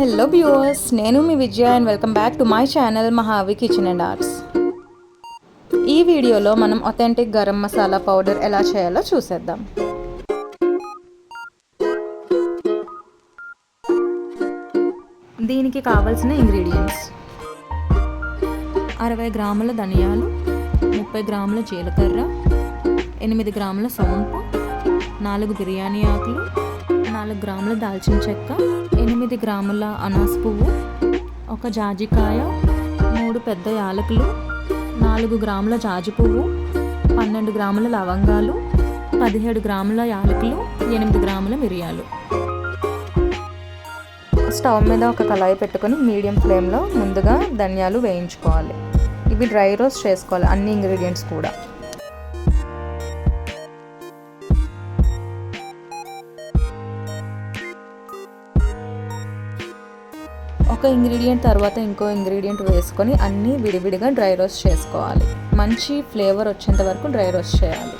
Hello viewers, నేను మీ Vijaya and welcome back to my channel Mahavi kitchen and arts. ఈ వీడియోలో మనం ఆథెంటిక్ గరం మసాలా పౌడర్ ఎలా చేయాలో చూసేద్దాం. దీనికి కావాల్సిన ఇంగ్రీడియంట్స్: 60 గ్రాముల ధనియాలు, 30 గ్రాముల జీలకర్ర, 8 గ్రాముల సోంపు, 4 బిర్యానీ ఆకులు, 4 గ్రాముల దాల్చిన చెక్క, 8 గ్రాముల అనాస పువ్వు, 1 జాజికాయ, 3 పెద్ద యాలకులు, 4 గ్రాముల జాజి పువ్వు, 12 గ్రాముల లవంగాలు, 17 గ్రాముల యాలకులు, 8 గ్రాముల మిరియాలు. స్టవ్ మీద ఒక కళాయి పెట్టుకొని మీడియం ఫ్లేమ్లో ముందుగా ధనియాలు వేయించుకోవాలి. ఇవి డ్రై రోస్ట్ చేసుకోవాలి, అన్ని ఇంగ్రీడియంట్స్ కూడా. ఒక ఇంగ్రీడియంట్ తర్వాత ఇంకో ఇంగ్రీడియంట్ వేసుకొని అన్నీ విడివిడిగా డ్రై రోస్ట్ చేసుకోవాలి. మంచి ఫ్లేవర్ వచ్చేంత వరకు డ్రై రోస్ట్ చేయాలి.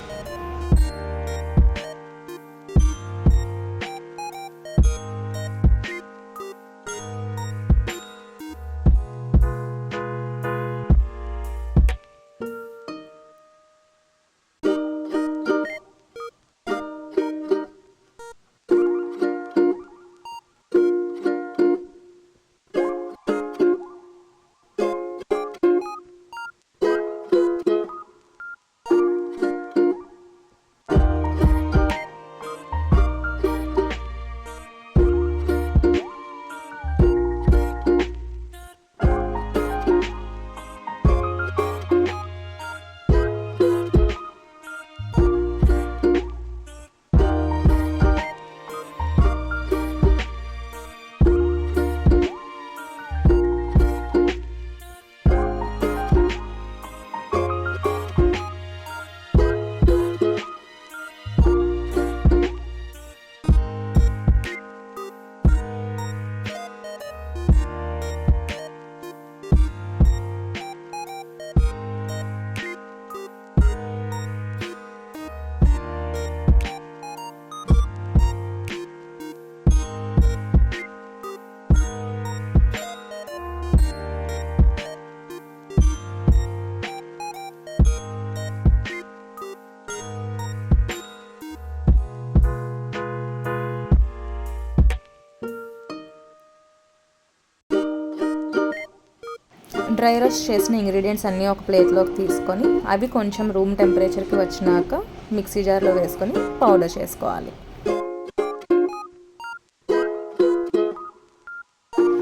డ్రై రోస్ట్ చేసిన ఇంగ్రీడియంట్స్ అన్నీ ఒక ప్లేట్లోకి తీసుకొని అవి కొంచెం రూమ్ టెంపరేచర్కి వచ్చినాక మిక్సీ జార్లో వేసుకొని పౌడర్ చేసుకోవాలి.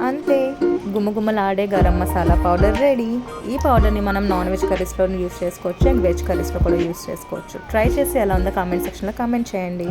అంతే, గుమగుమలాడే గరం మసాలా పౌడర్ రెడీ. ఈ పౌడర్ని మనం నాన్ వెజ్ కర్రీస్లో యూస్ చేసుకోవచ్చు అండ్ వెజ్ కర్రీస్లో కూడా యూస్ చేసుకోవచ్చు. ట్రై చేసి ఎలా ఉందో కామెంట్ సెక్షన్లో కామెంట్ చేయండి.